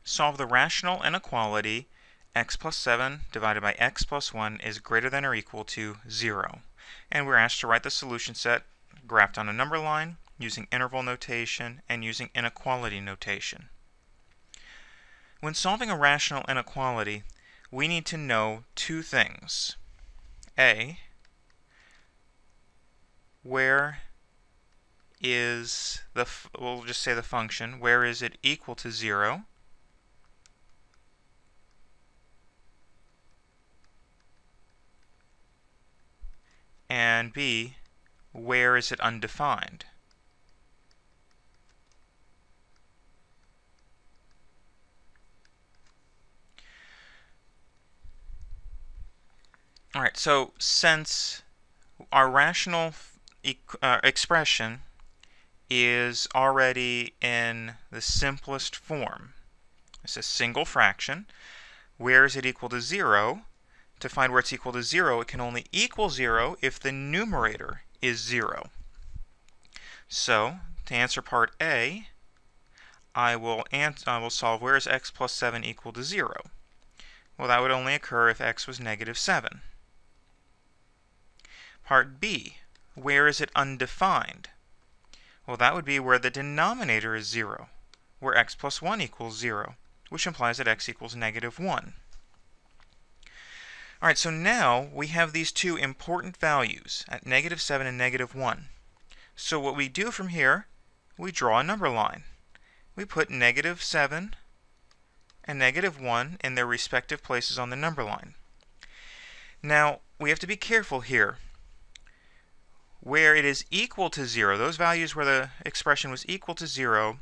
solve the rational inequality x plus 7 divided by x plus 1 is greater than or equal to 0. And we're asked to write the solution set graphed on a number line using interval notation and using inequality notation. When solving a rational inequality, we need to know two things. A, where is we'll just say the function, where is it equal to 0? And B, where is it undefined? Alright, so since our rational expression is already in the simplest form, it's a single fraction, where is it equal to 0? To find where it's equal to 0, it can only equal 0 if the numerator is 0. So, to answer part A, I will solve where is x plus 7 equal to 0. Well, that would only occur if x was negative 7. Part B, where is it undefined? Well, that would be where the denominator is 0, where x plus 1 equals 0, which implies that x equals negative 1. Alright, so now we have these two important values at negative 7 and negative 1. So what we do from here, we draw a number line. We put negative 7 and negative 1 in their respective places on the number line. Now, we have to be careful here. Where it is equal to 0, those values where the expression was equal to 0,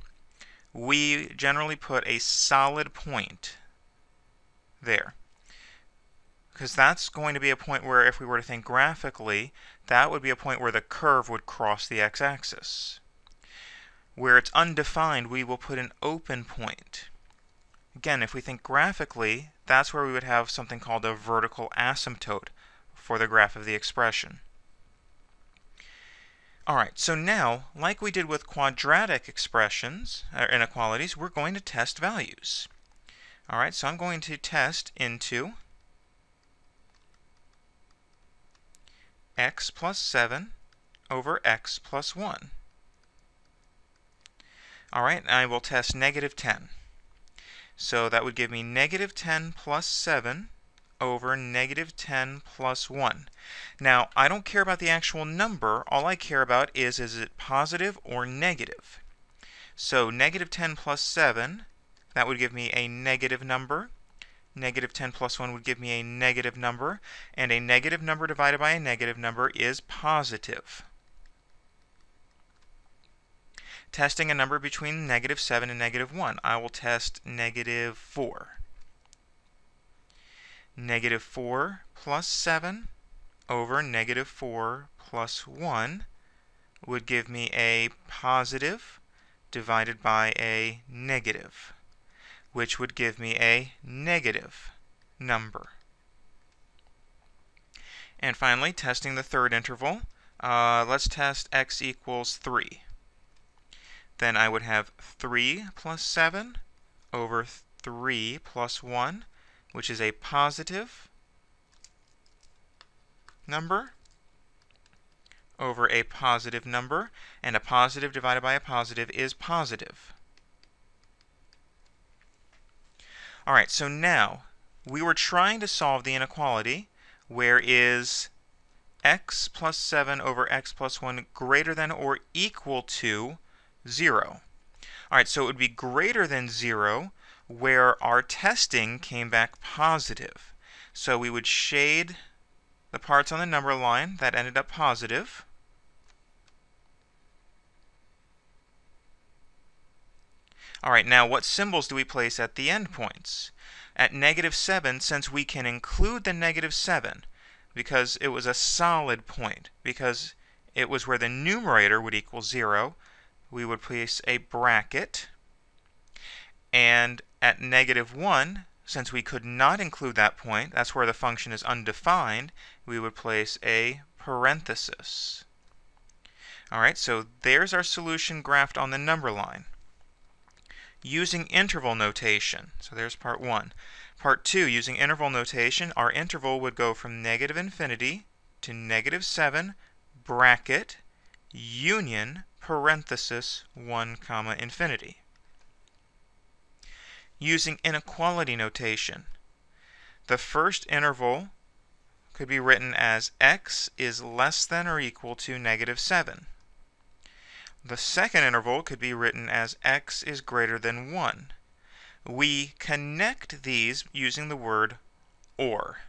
we generally put a solid point there. Because that's going to be a point where, if we were to think graphically, that would be a point where the curve would cross the x-axis. Where it's undefined, we will put an open point. Again, if we think graphically, that's where we would have something called a vertical asymptote for the graph of the expression. Alright, so now, like we did with quadratic expressions, or inequalities, we're going to test values. Alright, so I'm going to test into x plus 7 over x plus 1. Alright, I will test negative 10. So that would give me negative 10 plus 7 over negative 10 plus 1. Now, I don't care about the actual number. All I care about is it positive or negative? So negative 10 plus 7, that would give me a negative number. Negative 10 plus 1 would give me a negative number, and a negative number divided by a negative number is positive. Testing a number between negative 7 and negative 1, I will test negative 4. Negative 4 plus 7 over negative 4 plus 1 would give me a positive divided by a negative, which would give me a negative number. And finally, testing the third interval, let's test x equals 3. Then I would have 3 plus 7 over 3 plus 1, which is a positive number over a positive number, and a positive divided by a positive is positive. Alright, so now we were trying to solve the inequality where is x plus 7 over x plus 1 greater than or equal to 0. Alright, so it would be greater than 0 where our testing came back positive. So we would shade the parts on the number line that ended up positive. Alright, now what symbols do we place at the endpoints? At negative 7, since we can include the negative 7, because it was a solid point, because it was where the numerator would equal 0, we would place a bracket. And at negative 1, since we could not include that point, that's where the function is undefined, we would place a parenthesis. Alright, so there's our solution graphed on the number line. using interval notation. So there's part 1. Part 2, using interval notation, our interval would go from negative infinity to negative 7, bracket, union, parenthesis, 1 comma infinity. Using inequality notation, the first interval could be written as x is less than or equal to negative 7. The second interval could be written as x is greater than 1. We connect these using the word OR.